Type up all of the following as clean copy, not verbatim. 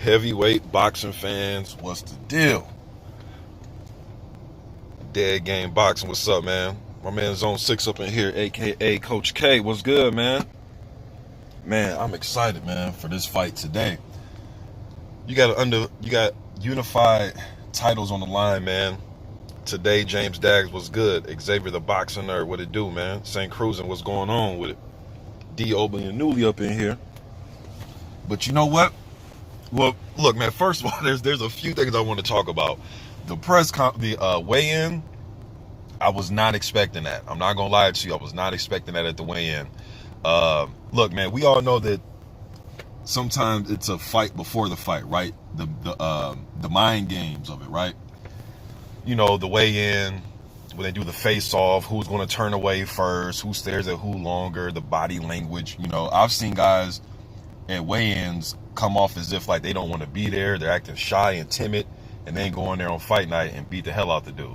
Heavyweight boxing fans, what's the deal? Dead Game Boxing, what's up, man? My man Zone 6 up in here, aka Coach K. What's good, man? Man, I'm excited, man, for this fight today. You got unified titles on the line, man. Today, James Daggs was good. Xavier the boxing nerd, what it do, man? St. Cruz and what's going on with it? D. Obley and Newly up in here. But you know what? Well, look, man, first of all, there's a few things I want to talk about. The weigh-in, I was not expecting that. I'm not going to lie to you. I was not expecting that at the weigh-in. Look, man, we all know that sometimes it's a fight before the fight, right? The mind games of it, right? You know, the weigh-in, when they do the face-off, who's going to turn away first, who stares at who longer, the body language. You know, I've seen guys at weigh-ins come off as if like they don't want to be there. They're acting shy and timid, and then go in there on fight night and beat the hell out the dude.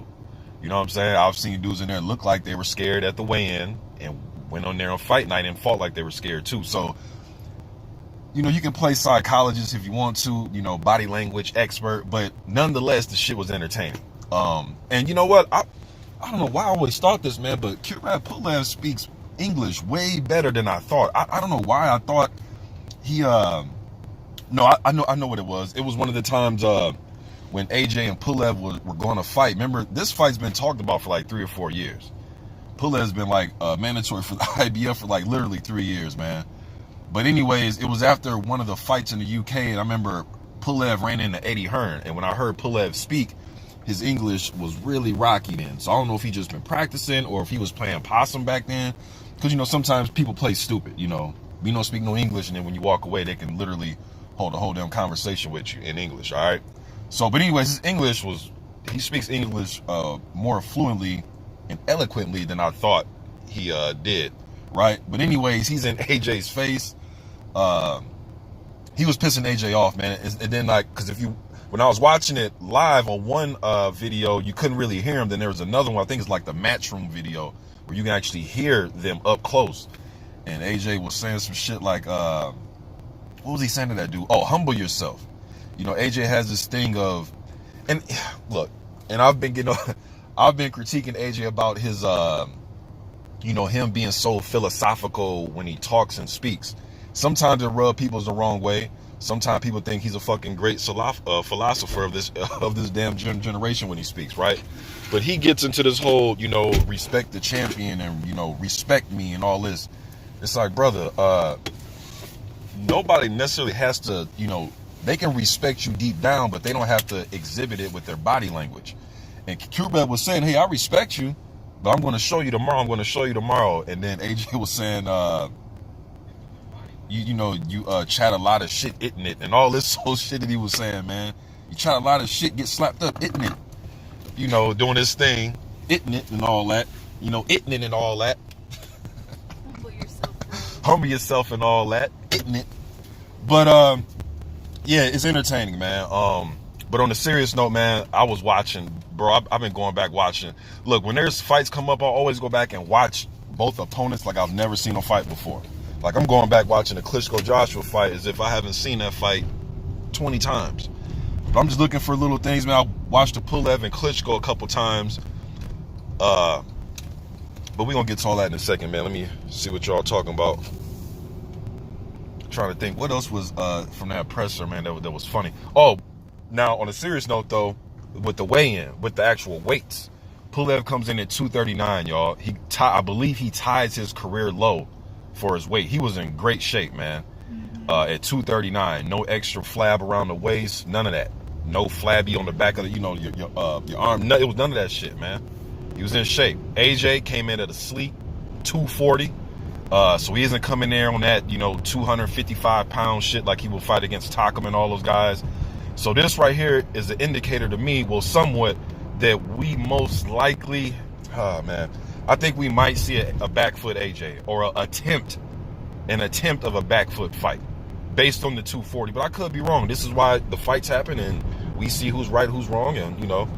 You know what I'm saying? I've seen dudes in there look like they were scared at the weigh-in and went on there on fight night and fought like they were scared too. So, you know, you can play psychologist if you want to, you know, body language expert, but nonetheless, the shit was entertaining. And you know what? I don't know why I always thought this, man, but Kubrat Pulev speaks English way better than I thought. I don't know why I thought he, no, I know what it was. It was one of the times, when AJ and Pulev were going to fight. Remember, this fight's been talked about for like 3 or 4 years. Pulev's been like mandatory for the IBF for like literally 3 years, man. But anyways, it was after one of the fights in the UK, and I remember Pulev ran into Eddie Hearn, and when I heard Pulev speak, his English was really rocky then. So I don't know if he just been practicing or if he was playing possum back then. Because, you know, sometimes people play stupid, you know. We don't speak no English, and then when you walk away, they can literally hold a whole damn conversation with you in English, all right? So, but anyways, his English he speaks English more fluently and eloquently than I thought he did, right? But anyways, he's in AJ's face. He was pissing AJ off, man. And then, like, because when I was watching it live on one video, you couldn't really hear him. Then there was another one, I think it's like the Matchroom video, where you can actually hear them up close. And AJ was saying some shit like, what was he saying to that dude? Oh, humble yourself. You know, AJ has this thing of, and look, and I've been critiquing AJ about his, you know, him being so philosophical when he talks and speaks. Sometimes it rubs people the wrong way. Sometimes people think he's a fucking great philosopher of this damn generation when he speaks, right? But he gets into this whole, you know, respect the champion and, you know, respect me and all this. It's like, brother, nobody necessarily has to, you know, they can respect you deep down, but they don't have to exhibit it with their body language. And Kubrat was saying, hey, I respect you, but I'm going to show you tomorrow. I'm going to show you tomorrow. And then AJ was saying, you chat a lot of shit, isn't it? And all this whole shit that he was saying, man. You chat a lot of shit, get slapped up, isn't it? You know, doing this thing, isn't it, and all that. You know, isn't it and all that. Humble yourself and all that, isn't it? But, yeah, it's entertaining, man. But on a serious note, man, I was watching, bro. I've been going back watching. Look, when there's fights come up, I always go back and watch both opponents like I've never seen them fight before. Like, I'm going back watching the Klitschko-Joshua fight as if I haven't seen that fight 20 times. But I'm just looking for little things, man. I watched the Pulev and Klitschko a couple times. But we're going to get to all that in a second, man. Let me see what y'all talking about. Trying to think what else was from that presser, man, that was funny. Oh, now on a serious note though, with the weigh-in, with the actual weights, Pulev comes in at 239, y'all. I believe he ties his career low for his weight. He was in great shape, man. At 239, no extra flab around the waist, none of that. No flabby on the back of the, you know, your arm. No, it was none of that shit, man. He was in shape. AJ came in at a sleek 240. So he isn't coming there on that, you know, 255-pound shit like he will fight against Takam and all those guys. So this right here is an indicator to me, well, somewhat, that we most likely, I think we might see a back foot AJ or an attempt of a back foot fight based on the 240. But I could be wrong. This is why the fights happen and we see who's right, who's wrong. And, you know,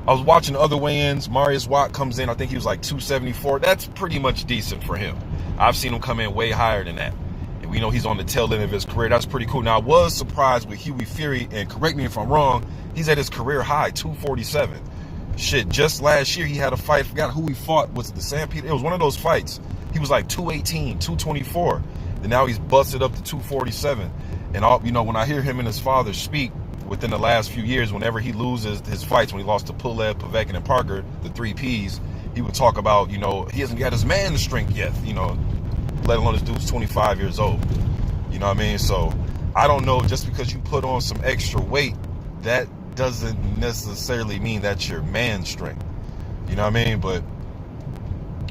I was watching other weigh-ins. Marius Watt comes in. I think he was like 274. That's pretty much decent for him. I've seen him come in way higher than that. And And we know he's on the tail end of his career. That's pretty cool. Now, I was surprised with Huey Fury, and correct me if I'm wrong, he's at his career high, 247. Shit, just last year he had a fight. I forgot who he fought. Was it the San Peter? It was one of those fights. He was like 218, 224. And now he's busted up to 247. And all, you know, when I hear him and his father speak within the last few years, whenever he loses his fights, when he lost to Pulev, Povetkin, and Parker, the 3 Ps, he would talk about, you know, he hasn't got his man strength yet, you know, let alone this dude's 25 years old. You know what I mean? So I don't know, just because you put on some extra weight, that doesn't necessarily mean that's your man strength. You know what I mean? But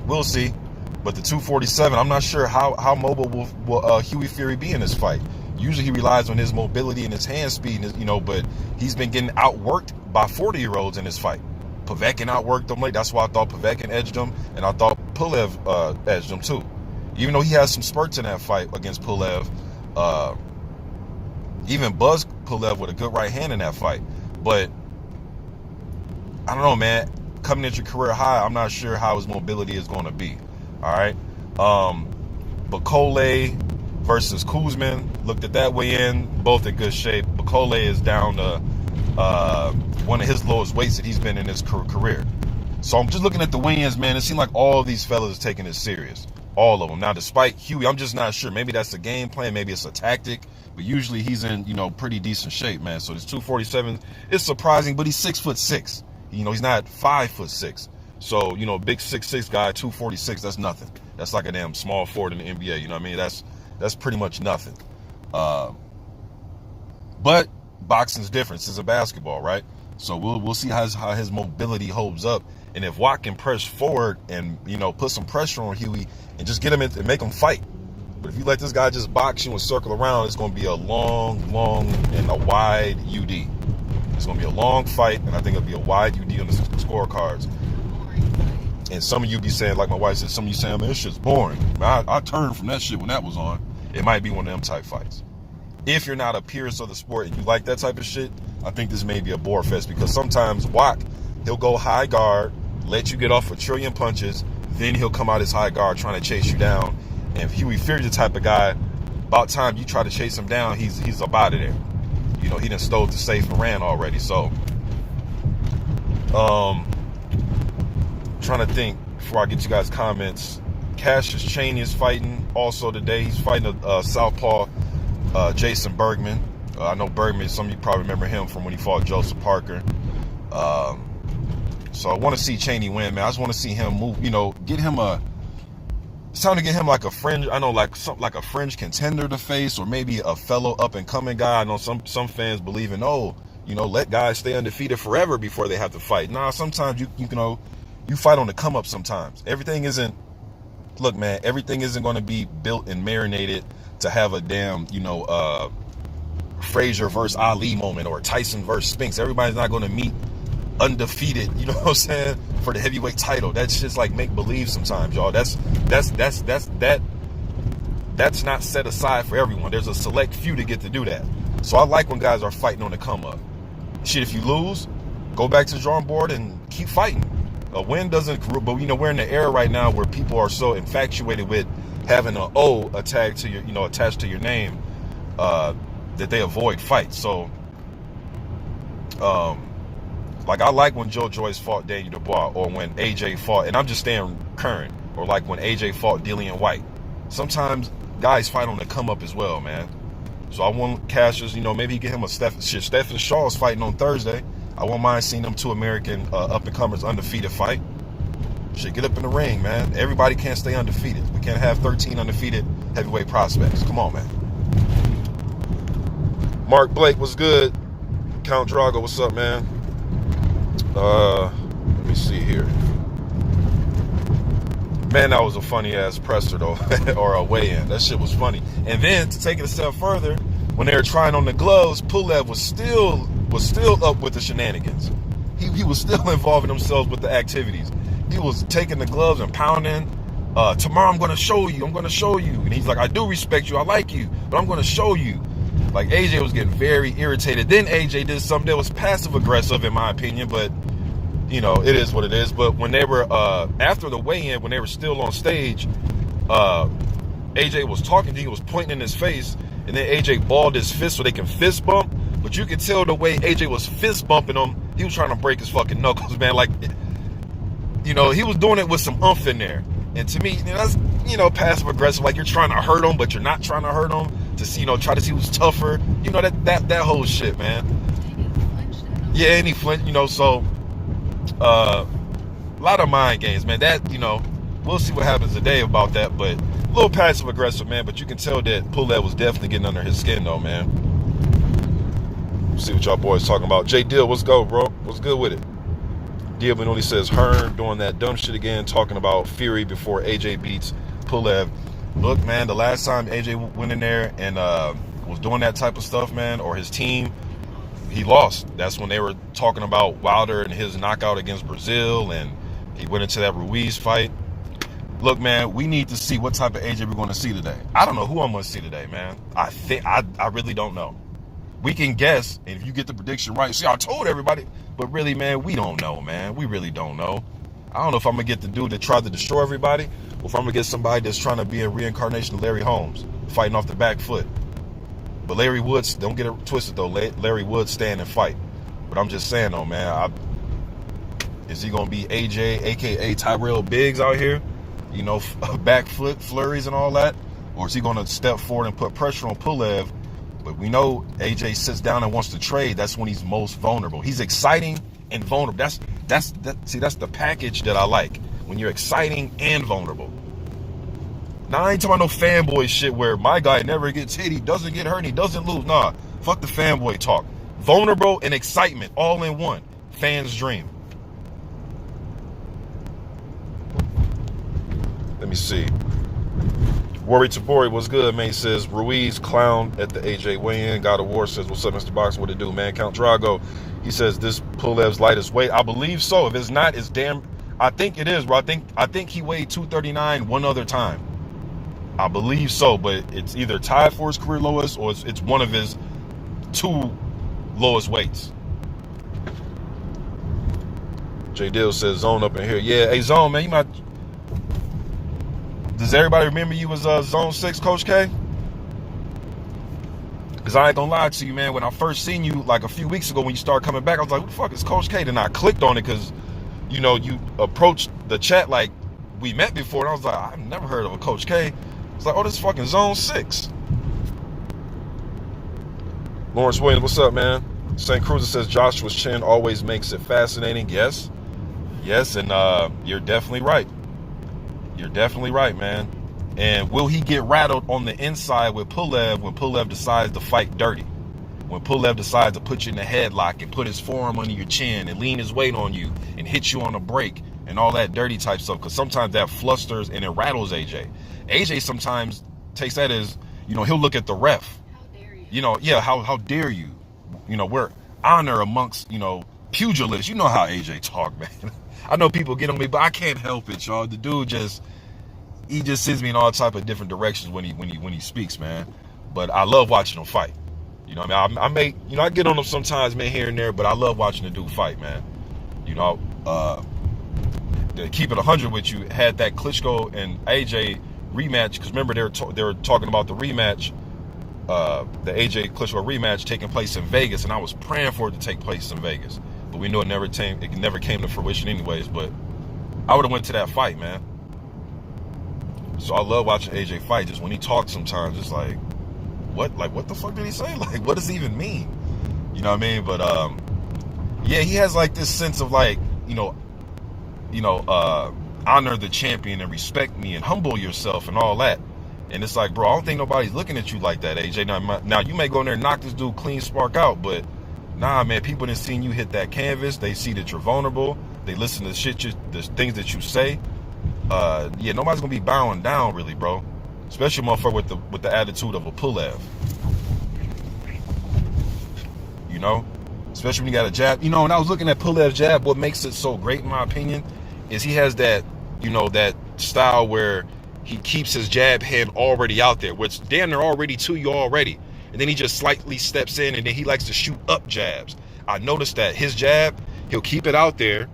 we'll see. But the 247, I'm not sure how mobile will Huey Fury be in this fight. Usually he relies on his mobility and his hand speed, you know, but he's been getting outworked by 40-year-olds in this fight. Povetkin outworked him late. That's why I thought Povetkin edged him, and I thought Pulev edged him too. Even though he has some spurts in that fight against Pulev, even buzzed Pulev with a good right hand in that fight. But I don't know, man. Coming at your career high, I'm not sure how his mobility is going to be. All right. Bakole versus Kuzman. Looked at that weigh-in. Both in good shape. Bakole is down to one of his lowest weights that he's been in his career. So I'm just looking at the weigh-ins, man. It seemed like all these fellas are taking it serious. All of them. Now, despite Huey, I'm just not sure. Maybe that's a game plan. Maybe it's a tactic. But usually he's in, you know, pretty decent shape, man. So this 247 is surprising, but he's 6'6". You know, he's not 5'6". So, you know, big 6'6" guy, 246, that's nothing. That's like a damn small forward in the NBA. You know what I mean? That's pretty much nothing. But boxing's different. This is a basketball, right? So we'll see how his mobility holds up. And if Watt can press forward and, you know, put some pressure on Huey and just get him in and make him fight. But if you let this guy just box you and circle around, it's going to be a long and a wide UD. It's going to be a long fight, and I think it'll be a wide UD on the scorecards. And some of you be saying, like my wife said, some of you saying, man, this shit's boring. I turned from that shit when that was on. It might be one of them type fights. If you're not a purist of the sport and you like that type of shit, I think this may be a bore fest, because sometimes Watt, he'll go high guard, let you get off a trillion punches, then he'll come out his high guard trying to chase you down. And if Huey Fury's the type of guy, about time you try to chase him down, he's up out of there. You know, he done stole the safe and ran already. So, trying to think before I get you guys' comments. Cassius Chaney is fighting also today. He's fighting Southpaw Jason Bergman. I know Bergman, some of you probably remember him from when he fought Joseph Parker. So I want to see Chaney win, man. I just want to see him move, you know, get him it's time to get him like a fringe, I know, like something like a fringe contender to face, or maybe a fellow up and coming guy. I know some fans believe in, oh, you know, let guys stay undefeated forever before they have to fight. Nah, sometimes you know, you fight on the come up sometimes. Everything isn't, look, man, everything isn't going to be built and marinated to have a damn, you know, Frazier versus Ali moment or Tyson versus Spinks. Everybody's not going to meet undefeated, you know what I'm saying, for the heavyweight title. That's just like make believe sometimes, y'all. That's not set aside for everyone. There's a select few to get to do that. So I like when guys are fighting on the come up. Shit, if you lose, go back to the drawing board and keep fighting. A win doesn't, but you know, we're in the era right now where people are so infatuated with having an O attached to your, you know, attached to your name, that they avoid fights. So, like, I like when Joe Joyce fought Daniel Dubois, or when AJ fought, and I'm just staying current, or like when AJ fought Dillian White. Sometimes guys fight on the come up as well, man. So I want Cassius, you know, maybe get him a Stephen Shaw's fighting on Thursday. I won't mind seeing them two American up-and-comers undefeated fight. Shit, get up in the ring, man. Everybody can't stay undefeated. We can't have 13 undefeated heavyweight prospects. Come on, man. Mark Blake, what's good? Count Drago, what's up, man? Let me see here. Man, that was a funny-ass presser, though, or a weigh-in. That shit was funny. And then, to take it a step further, when they were trying on the gloves, Pulev was still up with the shenanigans. He was still involving himself with the activities. He was taking the gloves and pounding. Tomorrow I'm going to show you. I'm going to show you. And he's like, I do respect you. I like you. But I'm going to show you. Like, AJ was getting very irritated. Then AJ did something that was passive-aggressive, in my opinion. But, you know, it is what it is. But when they were, after the weigh-in, when they were still on stage, AJ was talking to, he was pointing in his face, and then AJ balled his fist so they can fist bump. But you could tell the way AJ was fist bumping him, he was trying to break his fucking knuckles, man. Like, you know, he was doing it with some umph in there. And to me, you know, that's, you know, passive aggressive. Like, you're trying to hurt him, but you're not trying to hurt him. To see, you know, try to see who's tougher. You know, that whole shit, man. Yeah, and he flinched, you know, so a lot of mind games, man. That, you know, we'll see what happens today about that, but a little passive aggressive, man. But you can tell that Pulev was definitely getting under his skin, though, man. See what y'all boys talking about. J Dill, what's go, bro? What's good with it? Dill only says Hearn doing that dumb shit again, talking about Fury before AJ beats Pulev. Look, man, the last time AJ went in there and was doing that type of stuff, man, or his team, he lost. That's when they were talking about Wilder and his knockout against Brazil, and he went into that Ruiz fight. Look, man, we need to see what type of AJ we're going to see today. I don't know who I'm going to see today, man. I really don't know. We can guess, and if you get the prediction right, see, I told everybody, but really, man, we don't know, man. We really don't know. I don't know if I'm going to get the dude that tried to destroy everybody, or if I'm going to get somebody that's trying to be a reincarnation of Larry Holmes, fighting off the back foot. But Larry Woods, don't get it twisted, though. Larry Woods stand and fight. But I'm just saying, though, man, is he going to be AJ, a.k.a. Tyrell Biggs out here? You know, back foot flurries and all that? Or is he going to step forward and put pressure on Pulev? But we know AJ sits down and wants to trade. That's when he's most vulnerable. He's exciting and vulnerable. That's the package that I like. When you're exciting and vulnerable. Now, I ain't talking about no fanboy shit where my guy never gets hit, he doesn't get hurt, he doesn't lose. Nah, fuck the fanboy talk. Vulnerable and excitement, all in one. Fans' dream. Let me see. Worry Tabori, what's good, man? He says, Ruiz clown at the AJ weigh-in. God of War says, what's up, Mr. Box? What it do, man? Count Drago, he says, this Pulev's lightest weight. I believe so. If it's not, it's damn... I think it is, bro. I think he weighed 239 one other time. I believe so, but it's either tied for his career lowest or it's one of his two lowest weights. J Dill says, Zone up in here. Yeah, hey, Zone, man, you might... Does everybody remember you as Zone 6, Coach K? Because I ain't gonna lie to you, man. When I first seen you, like a few weeks ago when you started coming back, I was like, who the fuck is Coach K? Then I clicked on it because, you know, you approached the chat like we met before. And I was like, I've never heard of a Coach K. It's like, oh, this is fucking Zone 6. Lawrence Williams, what's up, man? St. Cruiser says, Joshua's chin always makes it fascinating. Yes. Yes, and you're definitely right. You're definitely right, man. And will he get rattled on the inside with Pulev when Pulev decides to fight dirty? When Pulev decides to put you in the headlock and put his forearm under your chin and lean his weight on you and hit you on a break and all that dirty type stuff. Because sometimes that flusters and it rattles AJ. AJ sometimes takes that as, you know, he'll look at the ref. How dare you? You know, yeah, how dare you? You know, we're honor amongst, you know, pugilists. You know how AJ talk, man. I know people get on me, but I can't help it, y'all. The dude he just sends me in all type of different directions when he speaks, man. But I love watching him fight. You know what I mean? I get on him sometimes, man, here and there, but I love watching the dude fight, man. You know, to keep it 100 with you, had that Klitschko and AJ rematch, because remember they were talking about the rematch, the AJ Klitschko rematch taking place in Vegas, and I was praying for it to take place in Vegas. But we knew it never came to fruition anyways. But I would have went to that fight, man. So I love watching AJ fight. Just when he talks sometimes, it's like, what the fuck did he say? Like, what does it even mean? You know what I mean? But yeah, he has like this sense of like, honor the champion and respect me and humble yourself and all that. And it's like, bro, I don't think nobody's looking at you like that, AJ. Now you may go in there and knock this dude clean spark out, but nah, man, people didn't seen you hit that canvas. They see that you're vulnerable. They listen to the things that you say. Yeah, nobody's gonna be bowing down, really, bro. Especially a motherfucker with the attitude of a Pulev. You know, especially when you got a jab. You know, when I was looking at Pulev's jab, what makes it so great, in my opinion, is he has that, you know, that style where he keeps his jab hand already out there, which damn near already to you already. And then he just slightly steps in, and then he likes to shoot up jabs. I noticed that his jab, he'll keep it out there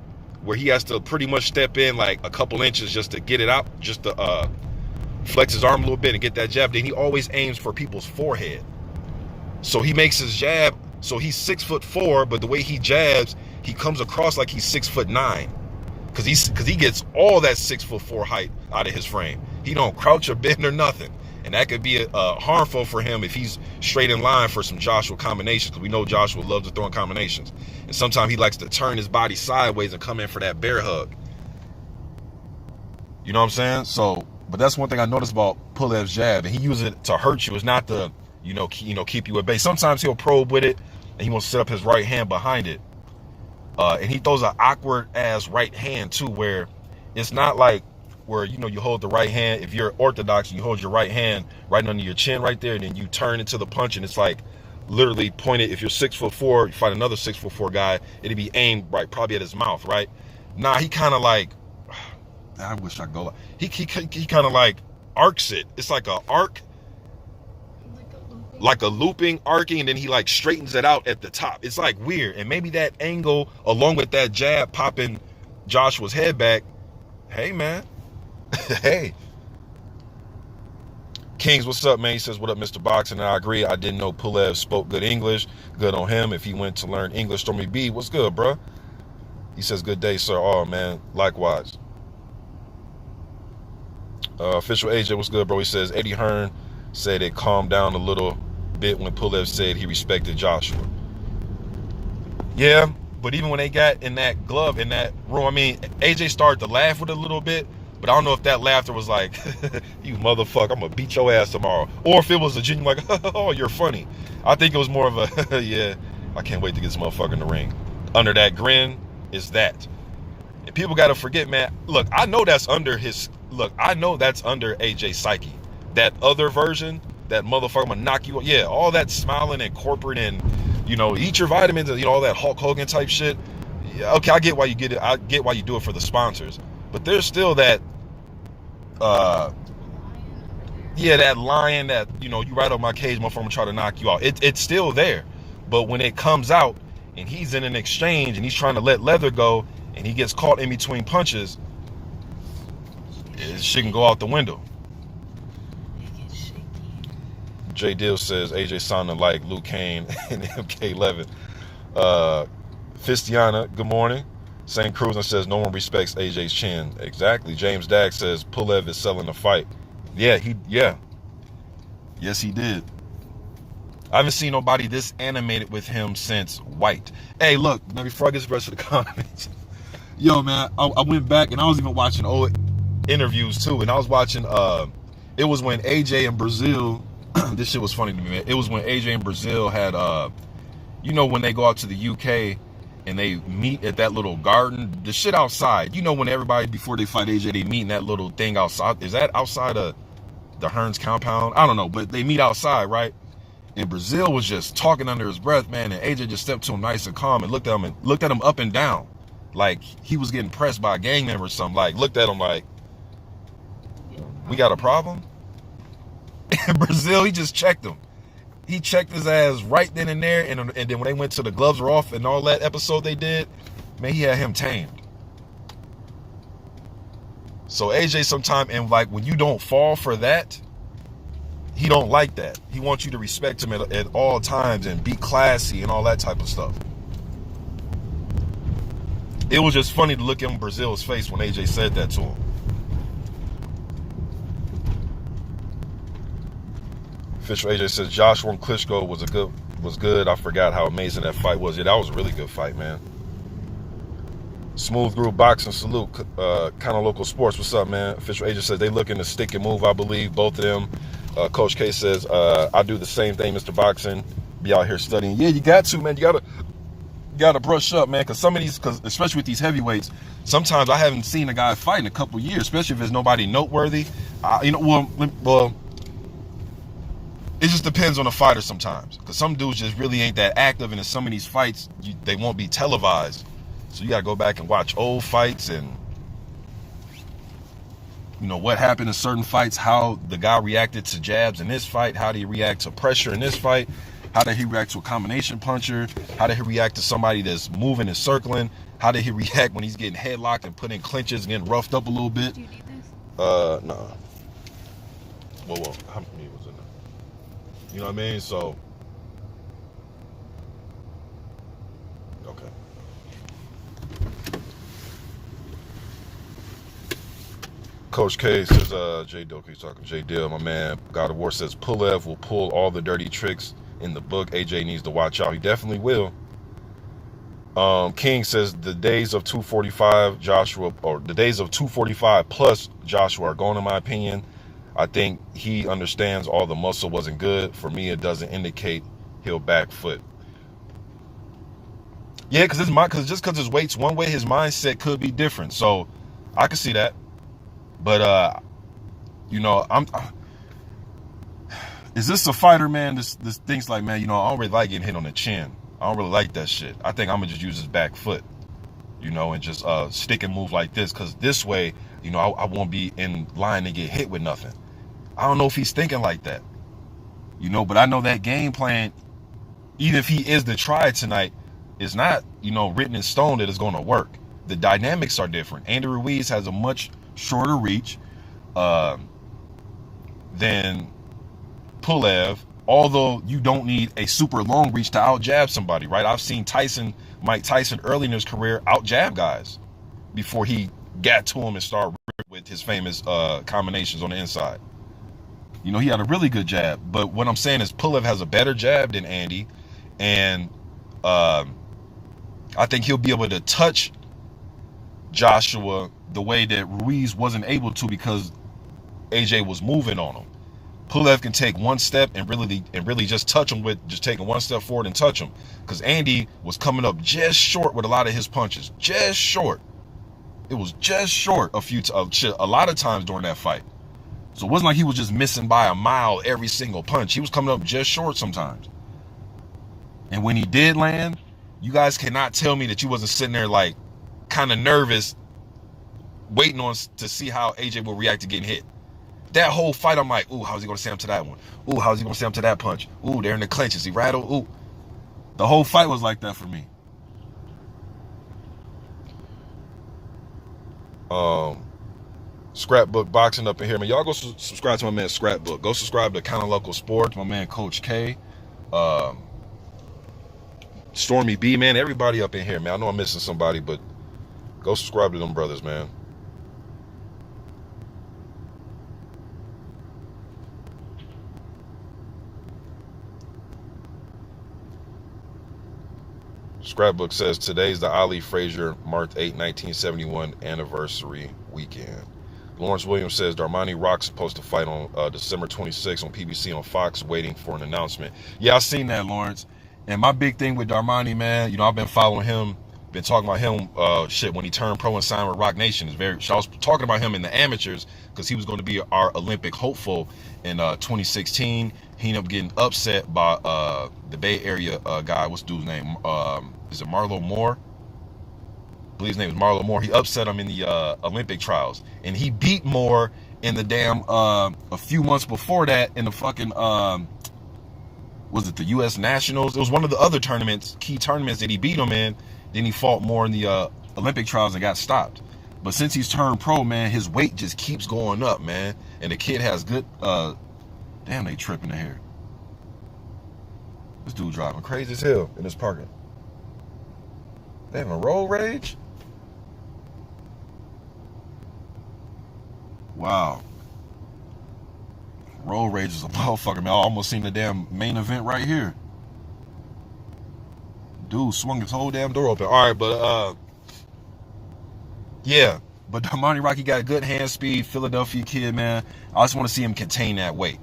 where he has to pretty much step in like a couple inches just to get it out, just to flex his arm a little bit and get that jab. Then he always aims for people's forehead. So he makes his jab, so he's 6'4", but the way he jabs, he comes across like he's 6'9", because he gets all that 6'4" height out of his frame. He don't crouch or bend or nothing, and that could be harmful for him if he's straight in line for some Joshua combinations, because we know Joshua loves to throw in combinations, and sometimes he likes to turn his body sideways and come in for that bear hug. You know what I'm saying? So, but that's one thing I noticed about Pulev's jab, and he uses it to hurt you. It's not to keep you at bay. Sometimes he'll probe with it, and he wants to set up his right hand behind it. And he throws an awkward ass right hand too, where it's not like where, you hold the right hand. If you're orthodox, you hold your right hand right under your chin right there, and then you turn into the punch, and it's like literally pointed. If you're 6'4", you fight another 6'4" guy, it'd be aimed right, probably at his mouth, right? Nah, he kind of like, I wish I could go. He kind of like arcs it. It's like a arc. Like a looping arcing, and then he like straightens it out at the top. It's like weird, and maybe that angle along with that jab popping Joshua's head back. Hey man, hey Kings, what's up, man? He says, what up, Mr. Boxing? And I agree. I didn't know Pulev spoke good English. Good on him. If he went to learn English, Stormy B, what's good, bro? He says, good day, sir. Oh man, likewise. Official AJ, what's good, bro? He says Eddie Hearn said it calmed down a little bit when Pulev said he respected Joshua. Yeah, but even when they got in that glove in that room, I mean, AJ started to laugh with it a little bit, but I don't know if that laughter was like, you motherfucker, I'm gonna beat your ass tomorrow, or if it was a genuine like, oh, you're funny. I think it was more of a, yeah, I can't wait to get this motherfucker in the ring. Under that grin is that. And people gotta forget, man, look, I know that's under AJ's psyche. That other version, that motherfucker, I'm gonna knock you out. Yeah, all that smiling and corporate and, eat your vitamins and, all that Hulk Hogan type shit. Yeah, okay, I get why you get it. I get why you do it for the sponsors. But there's still that, that lion that, you right on my cage, motherfucker, I'm gonna try to knock you out. It's still there. But when it comes out and he's in an exchange and he's trying to let leather go and he gets caught in between punches, shit can go out the window. J Dill says AJ sounded like Luke Kane and MK11. Fistiana, good morning. St. Cruz says no one respects AJ's chin. Exactly. James Dag says Pulev is selling the fight. Yeah, yes, he did. I haven't seen nobody this animated with him since White. Hey, look, now before I get to the rest of the comments, yo, man, I went back and I was even watching old interviews too, and I was watching. It was when AJ in Brazil. This shit was funny to me, man. It was when AJ and Brazil had, when they go out to the UK and they meet at that little garden, the shit outside. When everybody, before they fight AJ, they meet in that little thing outside. Is that outside of the Hearns compound? I don't know, but they meet outside, right? And Brazil was just talking under his breath, man, and AJ just stepped to him nice and calm and looked at him up and down. Like he was getting pressed by a gang member or something. Like, looked at him like, we got a problem? In Brazil, he just checked him. He checked his ass right then and there, and then when they went to the gloves were off and all that episode they did, man, he had him tamed. So AJ sometime, and like when you don't fall for that, he don't like that. He wants you to respect him at all times and be classy and all that type of stuff. It was just funny to look in Brazil's face when AJ said that to him. Official AJ says Joshua and Klitschko was good. I forgot how amazing that fight was. Yeah, that was a really good fight, man. Smooth Groove Boxing salute. Kind of local sports. What's up, man? Official AJ says they looking to stick and move. I believe both of them. Coach K says I do the same thing, Mr. Boxing. Be out here studying. Yeah, you got to, man. You gotta brush up, man. Because some of these, especially with these heavyweights, sometimes I haven't seen a guy fight in a couple years, especially if there's nobody noteworthy. Well. It just depends on the fighter sometimes, because some dudes just really ain't that active, and in some of these fights, they won't be televised. So you got to go back and watch old fights and, what happened in certain fights, how the guy reacted to jabs in this fight, how did he react to pressure in this fight, how did he react to a combination puncher, how did he react to somebody that's moving and circling, how did he react when he's getting headlocked and put in clinches and getting roughed up a little bit. Do you need this? No. Well, how many was in there? You know what I mean? So, okay. Coach K says, J Dill, he's talking J Dill, my man. God of War says Pulev will pull all the dirty tricks in the book. AJ needs to watch out. He definitely will. King says the days of 245 Joshua, or the days of 245 plus Joshua are gone, in my opinion. I think he understands all the muscle wasn't good. For me, it doesn't indicate he'll back foot. Yeah, because just because his weight's one way, his mindset could be different. So I can see that. But you know, is this a fighter, man? This thing's like, man, you know, I don't really like getting hit on the chin. I don't really like that shit. I think I'm gonna just use his back foot, you know, and just stick and move like this, because this way, you know, I won't be in line to get hit with nothing. I don't know if he's thinking like that, you know, but I know that game plan, even if he is to try tonight, is not, you know, written in stone that it's going to work. The dynamics are different. Andy Ruiz has a much shorter reach than Pulev, although you don't need a super long reach to out jab somebody, right? I've seen Mike Tyson early in his career out jab guys before he got to him and started with his famous combinations on the inside. You know, he had a really good jab, but what I'm saying is Pulev has a better jab than Andy, and I think he'll be able to touch Joshua the way that Ruiz wasn't able to, because AJ was moving on him. Pulev can take one step and really just touch him with just taking one step forward and touch him, because Andy was coming up just short with a lot of his punches, just short. It was just short a lot of times during that fight. So it wasn't like he was just missing by a mile every single punch. He was coming up just short sometimes. And when he did land, you guys cannot tell me that you wasn't sitting there like kind of nervous, waiting to see how AJ will react to getting hit. That whole fight, I'm like, ooh, how's he going to stand up to that one? Ooh, how's he going to stand up to that punch? Ooh, they're in the clinch. Is he rattled? Ooh. The whole fight was like that for me. Scrapbook Boxing up in here, man. Y'all go subscribe to my man Scrapbook. Go subscribe to Kind of Local Sports, my man Coach K. Stormy B, man. Everybody up in here, man. I know I'm missing somebody, but go subscribe to them brothers, man. Scrapbook says today's the Ali Frazier March 8, 1971 anniversary weekend. Lawrence Williams says Darmani Rock's supposed to fight on December 26th on PBC on Fox, waiting for an announcement. Yeah, I seen that, Lawrence. And my big thing with Darmani, man, you know, I've been following him, been talking about him shit when he turned pro and signed with Rock Nation. I was talking about him in the amateurs because he was going to be our Olympic hopeful in 2016. He ended up getting upset by the Bay Area guy. What's the dude's name? Is it Marlo Moore? I believe his name is Marlo Moore. He upset him in the Olympic trials, and he beat Moore in the damn a few months before that in the fucking was it the U.S. Nationals? It was one of the other tournaments, key tournaments that he beat him in. Then he fought Moore in the Olympic trials and got stopped. But since he's turned pro, man, his weight just keeps going up, man. And the kid has good damn, they tripping in here. This dude driving crazy as hell in this parking. They having road rage? Wow. Road rage is a motherfucker, man. I almost seen the damn main event right here. Dude swung his whole damn door open. All right, but yeah. But Darmani Rocky got a good hand speed, Philadelphia kid, man. I just want to see him contain that weight.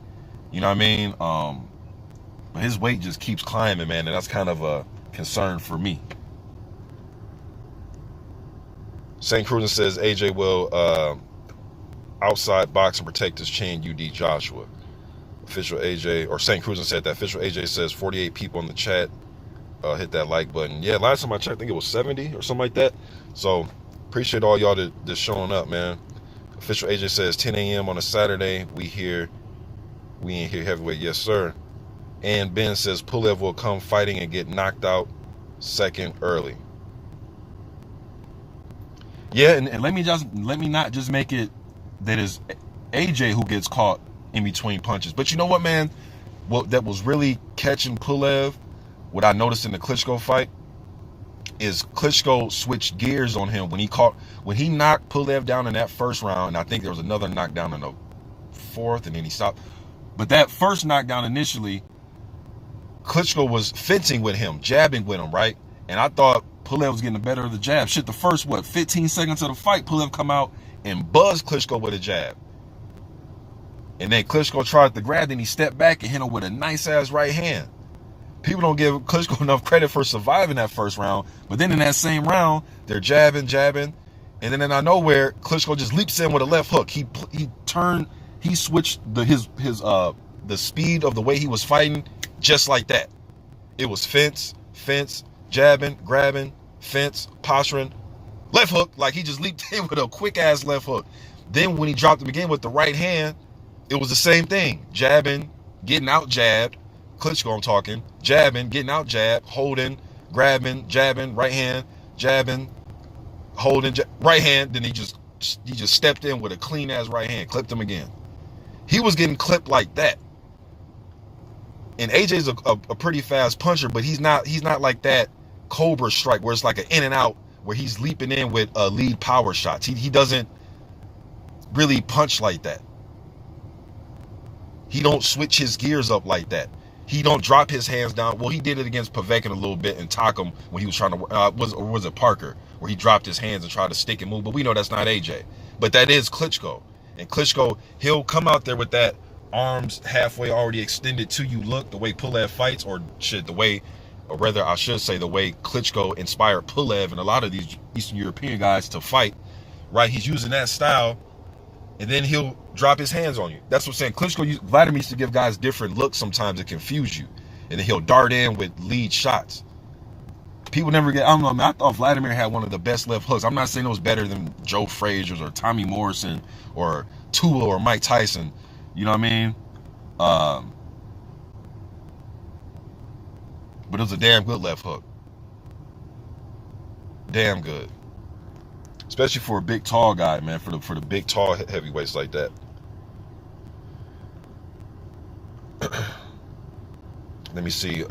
You know what I mean? But his weight just keeps climbing, man, and that's kind of a concern for me. St. Cruzan says AJ will outside box and protect his chin, UD Joshua. Official AJ, or St. Cruzan said that. Official AJ says 48 people in the chat. Hit that like button. Yeah, last time I checked, I think it was 70 or something like that. So appreciate all y'all that showing up, man. Official AJ says 10 a.m. on a Saturday. We in here heavyweight. Yes, sir. And Ben says Pulev will come fighting and get knocked out second early. Yeah, and let me not just make it that is AJ who gets caught in between punches. But you know what, man? What that was really catching Pulev, what I noticed in the Klitschko fight, is Klitschko switched gears on him when he knocked Pulev down in that first round, and I think there was another knockdown in the fourth, and then he stopped. But that first knockdown initially, Klitschko was fencing with him, jabbing with him, right? And I thought Pulev was getting the better of the jab. Shit, the first, 15 seconds of the fight, Pulev come out and buzzed Klitschko with a jab. And then Klitschko tried to grab, then he stepped back and hit him with a nice-ass right hand. People don't give Klitschko enough credit for surviving that first round. But then in that same round, they're jabbing. And then out of nowhere, Klitschko just leaps in with a left hook. He switched the speed of the way he was fighting just like that. It was fence, jabbing, grabbing, fence, posturing, left hook. Like he just leaped in with a quick-ass left hook. Then when he dropped him again with the right hand, it was the same thing. Jabbing, getting out jabbed. Klitschko, I'm talking. Jabbing, getting out jabbed, holding, grabbing, jabbing, right hand, jabbing, holding, right hand. Then he just stepped in with a clean ass right hand, clipped him again. He was getting clipped like that. And AJ's a pretty fast puncher, but he's not like that Cobra strike where it's like an in and out where he's leaping in with lead power shots. He doesn't really punch like that. He don't switch his gears up like that. He don't drop his hands down. Well, he did it against Povetkin a little bit and Takum when he was trying to, was it Parker, where he dropped his hands and tried to stick and move. But we know that's not AJ. But that is Klitschko. And Klitschko, he'll come out there with that arms halfway already extended to you look, the way Pulev fights, or rather I should say the way Klitschko inspired Pulev and a lot of these Eastern European guys to fight, right? He's using that style. And then he'll drop his hands on you. That's what I'm saying. Vladimir used to give guys different looks sometimes to confuse you. And then he'll dart in with lead shots. People never get, I don't know, man, I thought Vladimir had one of the best left hooks. I'm not saying it was better than Joe Frazier's or Tommy Morrison or Tua or Mike Tyson. You know what I mean? But it was a damn good left hook. Damn good. Especially for a big, tall guy, man. For the big, tall heavyweights like that. Let me see.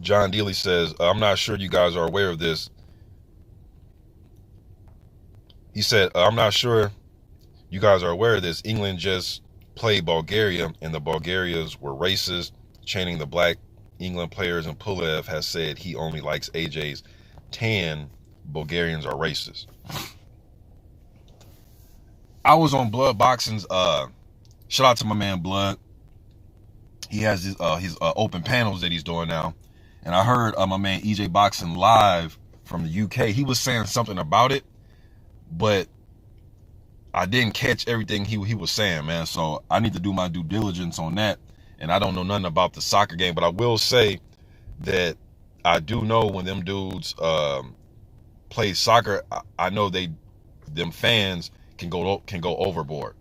John Dealey says, I'm not sure you guys are aware of this. He said, I'm not sure you guys are aware of this. England just played Bulgaria, and the Bulgarians were racist, chaining the black England players, and Pulev has said he only likes AJ's tan. Bulgarians are racist. I was on Blood Boxing's, shout out to my man Blood. He has his open panels that he's doing now. And I heard my man EJ Boxing live from the UK. He was saying something about it, but I didn't catch everything he was saying, man. So I need to do my due diligence on that. And I don't know nothing about the soccer game, but I will say that I do know when them dudes play soccer, I know them fans can go overboard.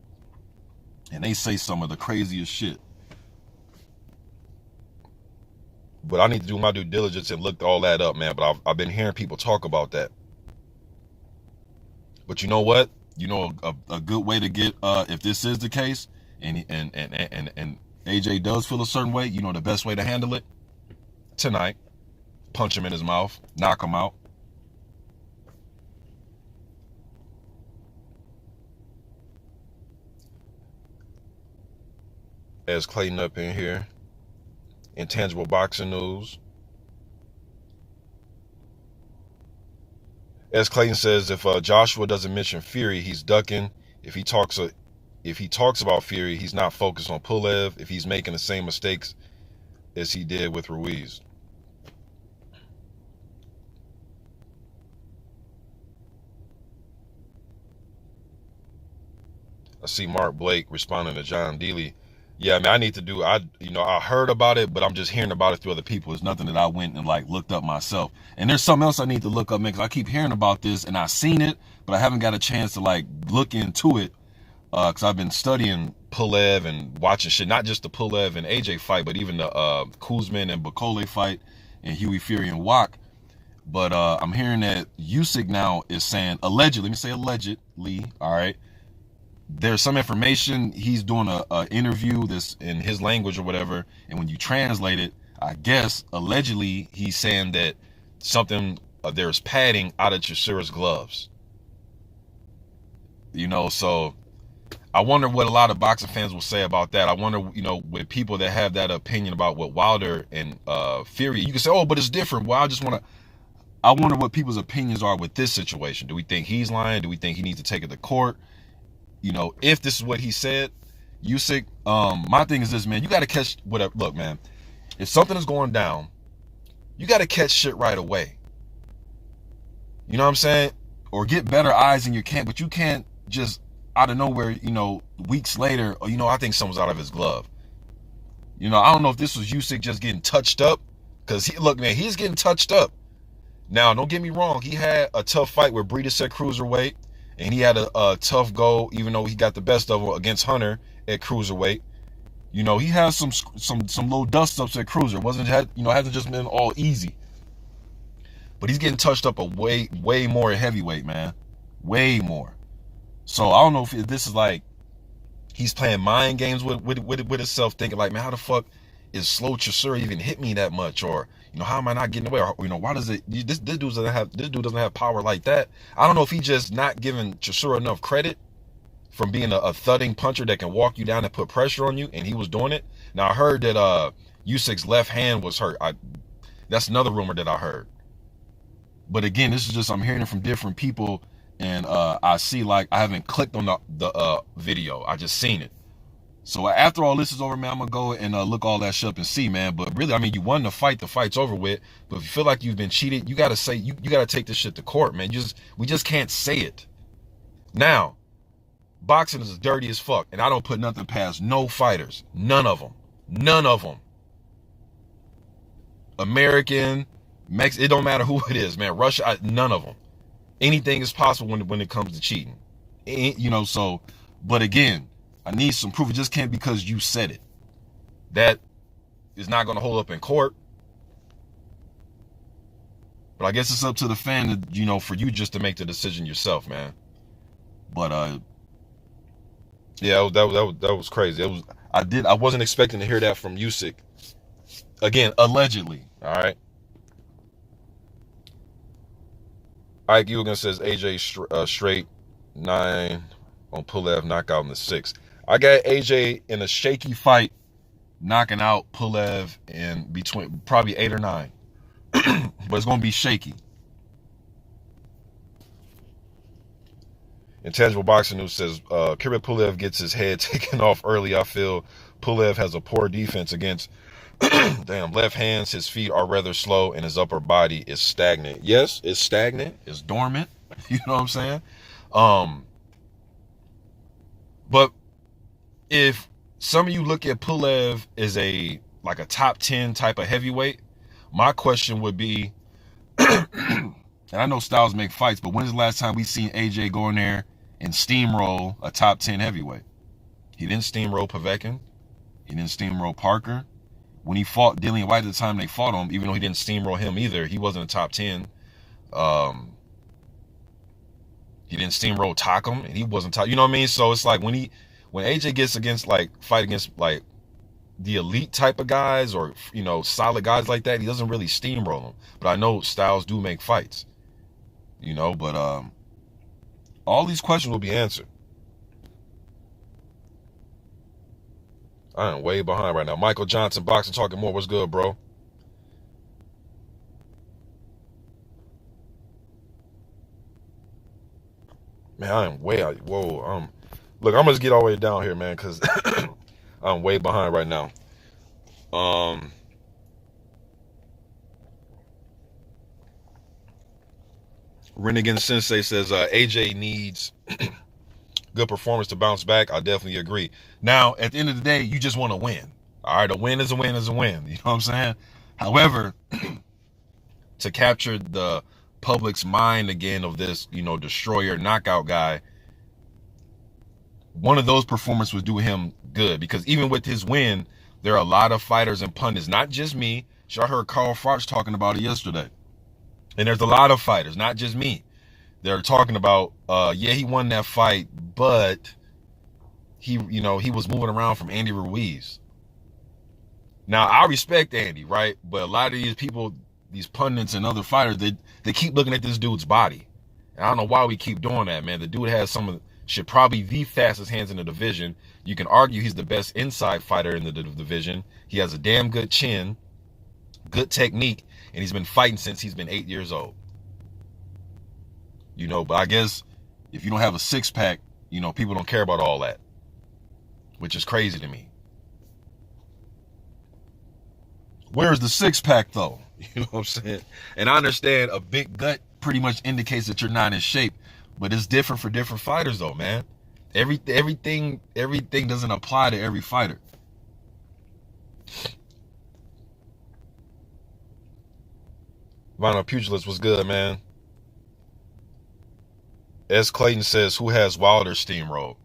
And they say some of the craziest shit. But I need to do my due diligence and look all that up, man. But I've been hearing people talk about that. But you know what? You know, a good way to get, if this is the case, and AJ does feel a certain way, you know the best way to handle it? Tonight. Punch him in his mouth. Knock him out. As Clayton up in here. Intangible boxing news. As Clayton says, if Joshua doesn't mention Fury, he's ducking. If he talks about Fury, he's not focused on Pulev. If he's making the same mistakes as he did with Ruiz. I see Mark Blake responding to John Dealey. Yeah, I mean, I need to do, I heard about it, but I'm just hearing about it through other people. It's nothing that I went and looked up myself. And there's something else I need to look up, man, because I keep hearing about this and I've seen it, but I haven't got a chance to look into it, because I've been studying Pulev and watching shit, not just the Pulev and AJ fight, but even the Kuzman and Bakole fight and Huey Fury and Wak. But I'm hearing that Usyk now is saying, allegedly, let me say allegedly, all right, there's some information, he's doing a interview this in his language or whatever, and when you translate it, I guess allegedly he's saying that something, there's padding out of Chisura's gloves. You know, so I wonder what a lot of boxing fans will say about that. I wonder, you know, with people that have that opinion about what Wilder and Fury, you can say, oh, but it's different. Well, I wonder what people's opinions are with this situation. Do we think he's lying? Do we think he needs to take it to court? You know, if this is what he said, Usyk, my thing is this, man, you got to catch whatever. Look, man, if something is going down, you got to catch shit right away. You know what I'm saying? Or get better eyes in your camp, but you can't just out of nowhere, you know, weeks later, or, you know, I think someone's out of his glove. You know, I don't know if this was Usyk just getting touched up, because look, man, he's getting touched up. Now, don't get me wrong, he had a tough fight where Breida said cruiserweight, and he had a tough go, even though he got the best of him against Hunter at cruiserweight. You know, he has some low dust ups at cruiser. Hasn't just been all easy. But he's getting touched up way more at heavyweight, man. Way more. So I don't know if this is like he's playing mind games with himself, thinking like, man, how the fuck is slow Chisora even hit me that much? Or, you know, how am I not getting away? Or, you know, why does it? This dude doesn't have power like that. I don't know if he just not giving Chisora enough credit from being a thudding puncher that can walk you down and put pressure on you, and he was doing it. Now I heard that Usyk's left hand was hurt. That's another rumor that I heard. But again, this is just, I'm hearing it from different people, and I see, like, I haven't clicked on the video. I just seen it. So after all this is over, man, I'm gonna go and look all that shit up and see, man. But really, I mean, you won the fight. The fight's over with. But if you feel like you've been cheated, you gotta say, you gotta take this shit to court, man. We just can't say it. Now, boxing is dirty as fuck, and I don't put nothing past no fighters. None of them. American, it don't matter who it is, man. Russia, none of them. Anything is possible when it comes to cheating. You know, so, but again, I need some proof. It just can't because you said it. That is not going to hold up in court. But I guess it's up to the fan, to, you know, for you just to make the decision yourself, man. But yeah, that was crazy. I wasn't expecting to hear that from Usyk. Again, allegedly. All right. Ike Eugen says AJ straight 9 on Pulev, knockout in the 6th. I got AJ in a shaky fight, knocking out Pulev in between probably 8 or 9. But it's going to be shaky. Intangible Boxing News says, Kubrat Pulev gets his head taken off early. I feel Pulev has a poor defense against left hands. His feet are rather slow and his upper body is stagnant. Yes, it's stagnant. It's dormant. You know what I'm saying? But if some of you look at Pulev as like a top 10 type of heavyweight, my question would be, and I know styles make fights, but when's the last time we seen AJ go in there and steamroll a top 10 heavyweight? He didn't steamroll Povetkin. He didn't steamroll Parker. When he fought Dillian White at the time they fought him, even though he didn't steamroll him either, he wasn't a top 10. He didn't steamroll Takam, and he wasn't top. You know what I mean? So it's like when AJ gets fight against like the elite type of guys, or, you know, solid guys like that, he doesn't really steamroll them. But I know styles do make fights. You know, but all these questions will be answered. I am way behind right now. Michael Johnson, Boxing Talking More. What's good, bro? Man, I am way out. Whoa. Look, I'm going to get all the way down here, man, because I'm way behind right now. Renegade Sensei says AJ needs good performance to bounce back. I definitely agree. Now, at the end of the day, you just want to win. All right, a win is a win is a win. You know what I'm saying? However, to capture the public's mind again of this, you know, destroyer knockout guy, one of those performances would do him good, because even with his win, there are a lot of fighters and pundits, not just me. I heard Carl Froch talking about it yesterday. And there's a lot of fighters, not just me. They're talking about, yeah, he won that fight, but he was moving around from Andy Ruiz. Now, I respect Andy, right? But a lot of these people, these pundits and other fighters, they keep looking at this dude's body. And I don't know why we keep doing that, man. The dude has should probably the fastest hands in the division. You can argue he's the best inside fighter in the division. He has a damn good chin, good technique, and he's been fighting since he's been 8 years old. But I guess if you don't have a six-pack, people don't care about all that, which is crazy to me. Where's the six-pack, though? You know what I'm saying? And I understand a big gut pretty much indicates that you're not in shape, but it's different for different fighters, though, man. Everything doesn't apply to every fighter. Vinyl Pugilist was good, man. S. Clayton says, who has Wilder steamrolled?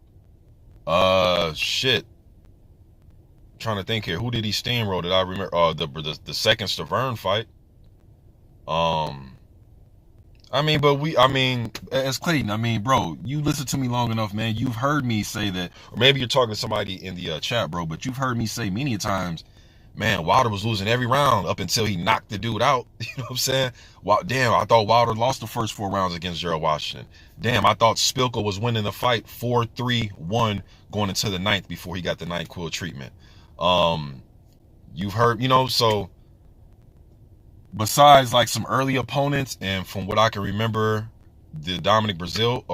Shit. I'm trying to think here. Who did he steamroll? Did I remember? The second Stavern fight. As Clayton, bro, you listen to me long enough, man. You've heard me say that, or maybe you're talking to somebody in the chat, bro, but you've heard me say many times, man, Wilder was losing every round up until he knocked the dude out. You know what I'm saying? Damn, I thought Wilder lost the first 4 rounds against Gerald Washington. Damn, I thought Spilka was winning the fight 4-3-1 going into the 9th before he got the NyQuil treatment. You've heard, so besides like some early opponents, and from what I can remember, the Dominic Brazil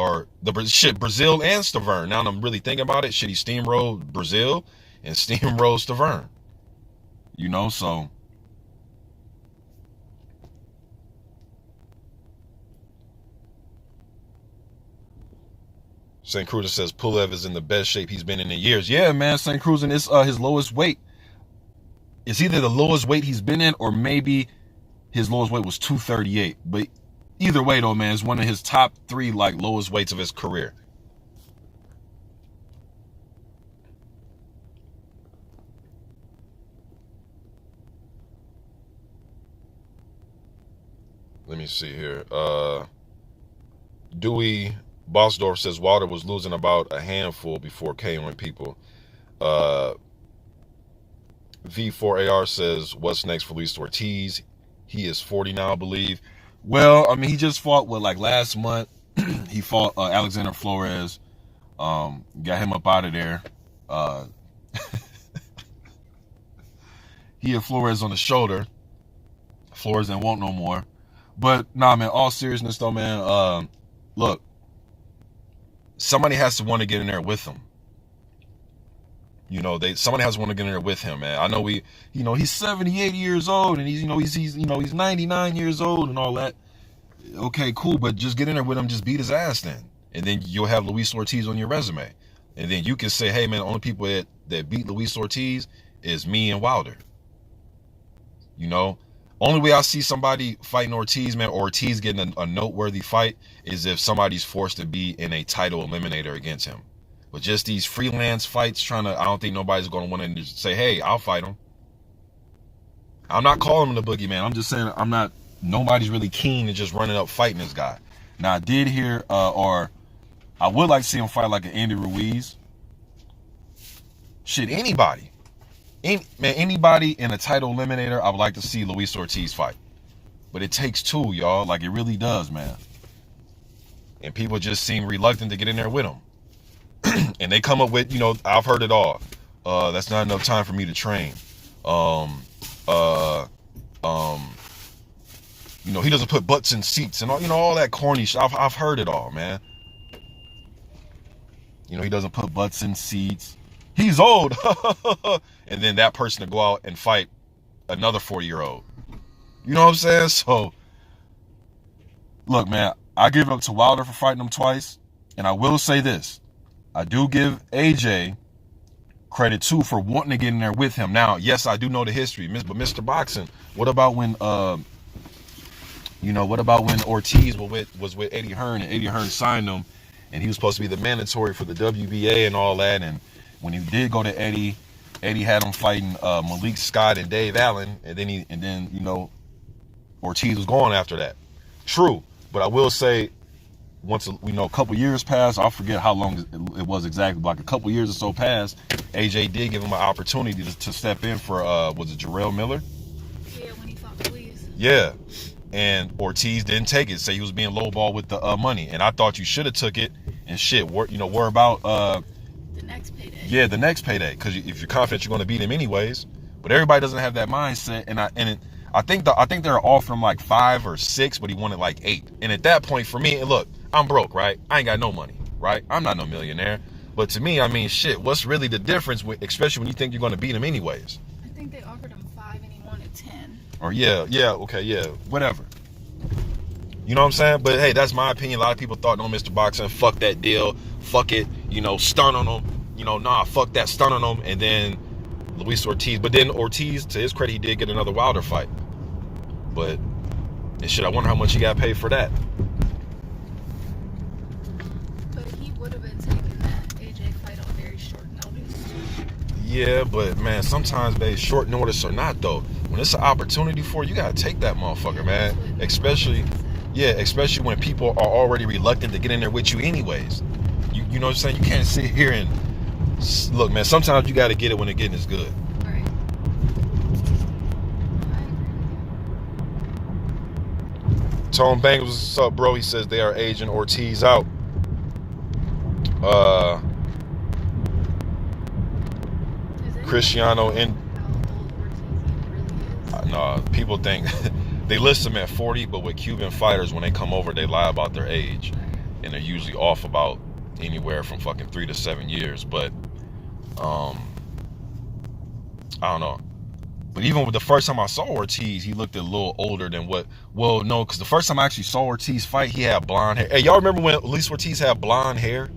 Brazil and Stavern. Now I'm really thinking about it. Should he steamroll Brazil and steamroll Stavern? So St. Cruzan says Pulev is in the best shape he's been in years. Yeah, man, St. Cruzan is his lowest weight. It's either the lowest weight he's been in, or maybe his lowest weight was 238. But either way, though, man, it's one of his top 3 lowest weights of his career. Let me see here. Dewey Bosdorf says Wilder was losing about a handful before KOing people. V4AR says, what's next for Luis Ortiz? He is 40 now, I believe. Well, he just fought last month. He fought Alexander Flores. Got him up out of there. He had Flores on the shoulder. Flores didn't want no more. But nah, man, all seriousness though, man, look, somebody has to want to get in there with him. Somebody has to want to get in there with him, man. I know he's 78 years old, and he's 99 years old and all that. Okay, cool, but just get in there with him, just beat his ass then. And then you'll have Luis Ortiz on your resume. And then you can say, hey man, the only people that beat Luis Ortiz is me and Wilder. Only way I see somebody fighting Ortiz, man, or Ortiz getting a noteworthy fight, is if somebody's forced to be in a title eliminator against him. But just these freelance fights, I don't think nobody's going to want to say, hey, I'll fight him. I'm not calling him the boogeyman. I'm just saying nobody's really keen to just running up fighting this guy. Now, I did hear, or I would like to see him fight like an Andy Ruiz. Shit, anybody. Anybody in a title eliminator, I would like to see Luis Ortiz fight. But it takes 2, y'all. It really does, man. And people just seem reluctant to get in there with him. And they come up with, I've heard it all. That's not enough time for me to train. He doesn't put butts in seats and all that corny shit. I've heard it all, man. He doesn't put butts in seats. He's old. And then that person to go out and fight another 40-year-old. You know what I'm saying? So, look, man, I give it up to Wilder for fighting him twice. And I will say this. I do give AJ credit, too, for wanting to get in there with him. Now, yes, I do know the history. But Mr. Boxing, what about when Ortiz was with Eddie Hearn, and Eddie Hearn signed him, and he was supposed to be the mandatory for the WBA and all that. And when he did go to Eddie had him fighting Malik Scott and Dave Allen, and then you know, Ortiz was going after that. True, but I will say, once a couple years passed, I forget how long it was exactly, but like a couple years or so passed, AJ did give him an opportunity to step in for was it Jarrell Miller? Yeah, when he fought Pulev. Yeah, and Ortiz didn't take it. Say he was being lowball with the money, and I thought you should have took it. And shit, worry about the next payday. Yeah, the next payday, because if you're confident you're going to beat him anyways. But everybody doesn't have that mindset, and I think they're offering like 5 or 6, but he wanted like 8. And at that point, for me, and look, I'm broke, right? I ain't got no money, right? I'm not no millionaire. But to me, I mean, shit, what's really the difference, especially when you think you're going to beat him anyways? I think they offered him 5 and he wanted 10. Or okay, whatever. You know what I'm saying? But hey, that's my opinion. A lot of people thought, no, Mr. Boxing, fuck that deal, fuck it, stun on him. Nah, fuck that, stun on him. And then Luis Ortiz. But then Ortiz, to his credit, he did get another Wilder fight. But shit, I wonder how much he got paid for that. But he would have been taking that AJ fight on very short notice. Yeah, but man, sometimes, babe, short notice or not, though, when it's an opportunity for you, you gotta take that motherfucker, man. Especially when people are already reluctant to get in there with you anyways. You know what I'm saying? You can't sit here and look, man, sometimes you gotta get it when the getting is good. Right. Tone Bangles, what's up, bro? He says they are aging Ortiz out. Cristiano and no, people think they list them at 40, but with Cuban fighters, when they come over, they lie about their age, and they're usually off about anywhere from fucking 3 to 7 years. But I don't know. But even with the first time I saw Ortiz, he looked a little older than what. Well, no, because the first time I actually saw Ortiz fight, he had blonde hair. Hey, y'all remember when Luis Ortiz had blonde hair?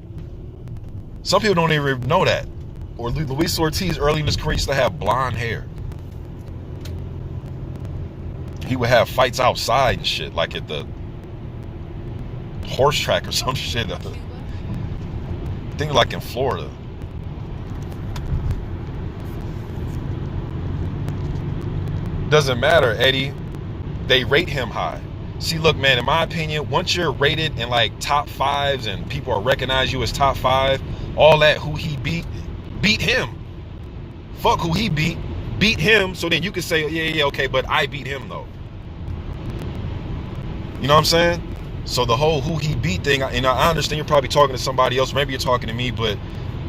Some people don't even know that. Or Luis Ortiz early in his career used to have blonde hair. He would have fights outside and shit, like at the horse track or some shit. I think like in Florida. Doesn't matter, Eddie. They rate him high. See, look, man, in my opinion, once you're rated in like top 5s and people recognize you as top 5, all that who he beat him. Fuck who he beat him. So then you can say, yeah, okay, but I beat him though. You know what I'm saying? So the whole who he beat thing, and I understand you're probably talking to somebody else, maybe you're talking to me, but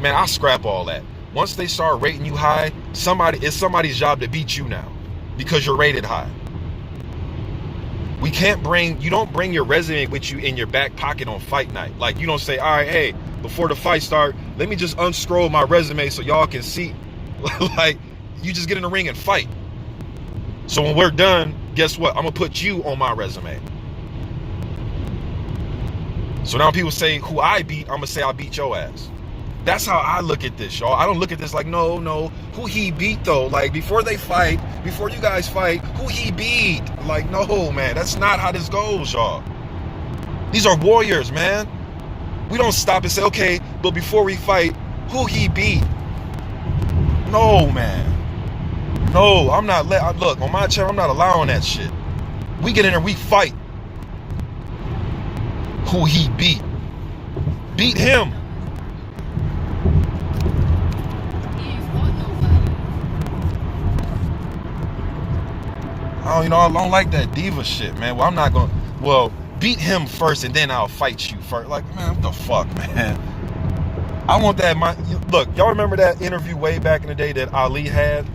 man, I scrap all that. Once they start rating you high, it's somebody's job to beat you now because you're rated high. You don't bring your resume with you in your back pocket on fight night. Like, you don't say, all right, hey, before the fight start, let me just unscroll my resume so y'all can see. Like, you just get in the ring and fight. So when we're done, guess what? I'm gonna put you on my resume. So now people say who I beat, I'm gonna say I beat your ass. That's how I look at this, y'all. I don't look at this like, no, who he beat though? Like, before you guys fight, who he beat? Like, no, man, that's not how this goes, y'all. These are warriors, man. We don't stop and say, okay, but before we fight, who he beat? No, man. No, I'm not look, on my channel, I'm not allowing that shit. We get in there, we fight. Who he beat. Beat him. I don't like that diva shit, man. Well, I'm not going to, beat him first and then I'll fight you first. Like, man, what the fuck, man? I want that. Look, y'all remember that interview way back in the day that Ali had?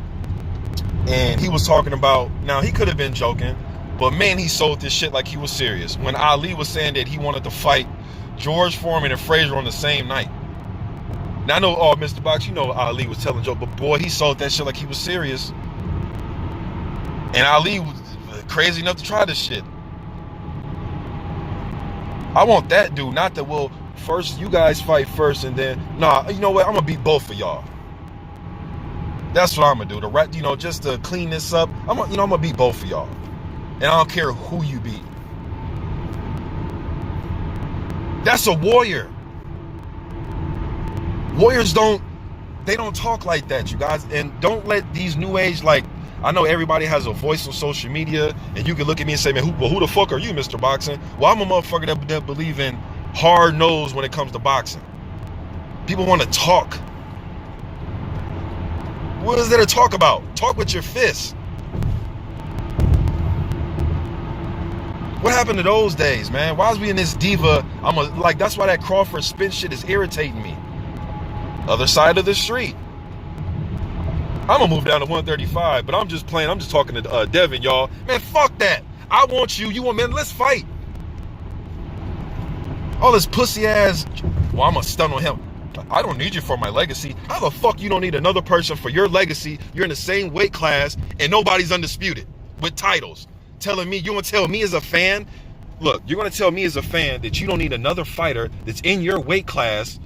And he was talking about, now he could have been joking, but man, he sold this shit like he was serious. When Ali was saying that he wanted to fight George Foreman and Frazier on the same night. Now I know, Mr. Box, Ali was telling a joke, but boy, he sold that shit like he was serious. And Ali was crazy enough to try this shit. I want that dude, not that, first you guys fight first and then, nah, you know what, I'm gonna beat both of y'all. That's what I'm gonna do. Just to clean this up, I'm gonna beat both of y'all. And I don't care who you beat. That's a warrior. Warriors don't talk like that, you guys. And don't let these new age, like, I know everybody has a voice on social media, and you can look at me and say, man, who the fuck are you, Mr. Boxing? Well, I'm a motherfucker that believe in hard nose when it comes to boxing. People want to talk. What is there to talk about? Talk with your fists. What happened to those days, man? Why is we in this diva? That's why that Crawford spin shit is irritating me. Other side of the street. I'm gonna move down to 135, but I'm just playing. I'm just talking to Devin, y'all. Man, fuck that. I want you. You want, man, let's fight. All this pussy ass, well, I'm gonna stun on him. I don't need you for my legacy. How the fuck you don't need another person for your legacy? You're in the same weight class and nobody's undisputed with titles. Telling me, you gonna tell me as a fan, look, you're gonna tell me as a fan that you don't need another fighter that's in your weight class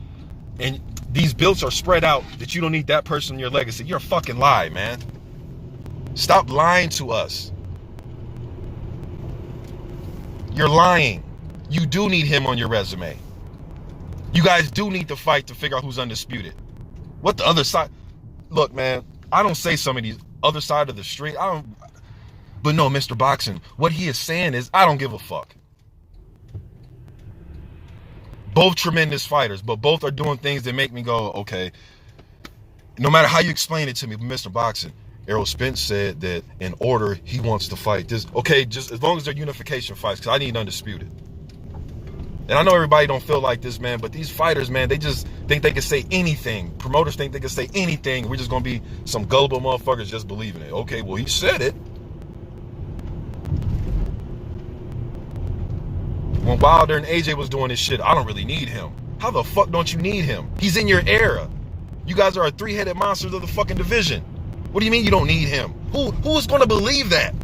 and these belts are spread out, that you don't need that person in your legacy. You're a fucking lie, man. Stop lying to us. You're lying. You do need him on your resume. You guys do need to fight to figure out who's undisputed. What the other side? Look, man, I don't say some of these other side of the street. But no, Mr. Boxing, what he is saying is, I don't give a fuck. Both tremendous fighters, but both are doing things that make me go, okay. No matter how you explain it to me, Mr. Boxing, Errol Spence said that in order he wants to fight this. Okay, just as long as they're unification fights, because I need undisputed. And I know everybody don't feel like this, man, but these fighters, man, they just think they can say anything. Promoters think they can say anything. We're just going to be some gullible motherfuckers just believing it. Okay, well, he said it. When Wilder and AJ was doing this shit, I don't really need him. How the fuck don't you need him? He's in your era. You guys are a three-headed monsters of the fucking division. What do you mean you don't need him? Who is going to believe that?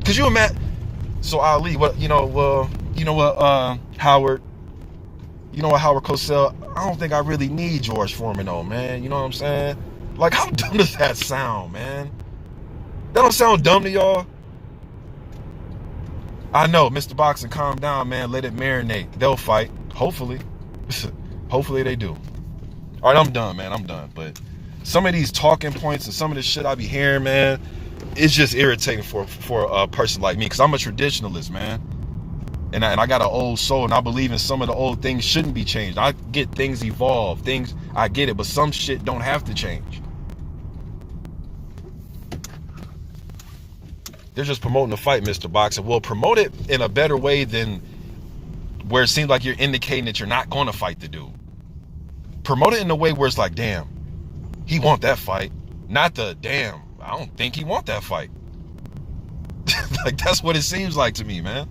Cause you imagine. So Ali, Howard. You know what, Howard Cosell? I don't think I really need George Foreman, though, man. You know what I'm saying? Like, how dumb does that sound, man? That don't sound dumb to y'all? I know, Mr. Boxing, calm down, man. Let it marinate. They'll fight. Hopefully. Hopefully they do. All right, I'm done, man. I'm done. But some of these talking points and some of this shit I be hearing, man, it's just irritating for a person like me, because I'm a traditionalist, man. And I got an old soul, and I believe in some of the old things shouldn't be changed. I get things evolve. Things, I get it, but some shit don't have to change. They're just promoting the fight, Mr. Boxer. Well, promote it in a better way than where it seems like you're indicating that you're not going to fight the dude. Promote it in a way where it's like, damn, he want that fight. Not the, damn, I don't think he want that fight. Like, that's what it seems like to me, man.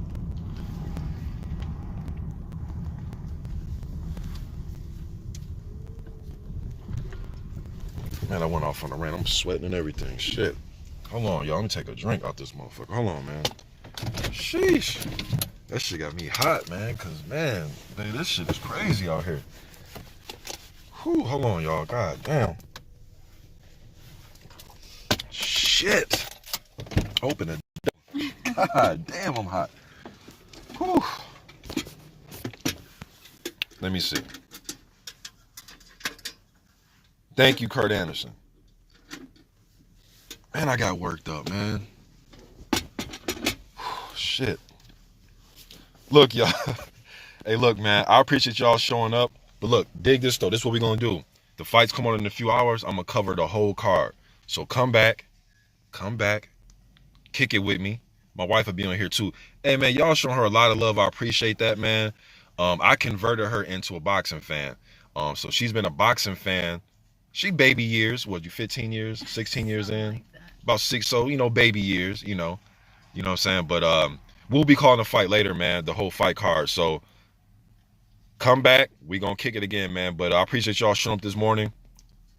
Man, I went off on a rant. I'm sweating and everything. Shit. Hold on, y'all. Let me take a drink out this motherfucker. Hold on, man. Sheesh. That shit got me hot, man. Because, man, this shit is crazy out here. Whew, hold on, y'all. God damn. Shit. Open the door. God damn, I'm hot. Whew. Let me see. Thank you, Kurt Anderson. Man, I got worked up, man. Shit. Look, y'all. Hey, look, man. I appreciate y'all showing up. But look, dig this, though. This is what we're going to do. The fight's come on in a few hours. I'm going to cover the whole card. So come back. Kick it with me. My wife will be on here, too. Hey, man, y'all showing her a lot of love. I appreciate that, man. I converted her into a boxing fan. So she's been a boxing fan. She baby years. What, you 15 years, 16 years in? About 6, so, baby years, you know what I'm saying? But we'll be calling a fight later, man, the whole fight card. So come back. We gonna kick it again, man. But I appreciate y'all showing up this morning.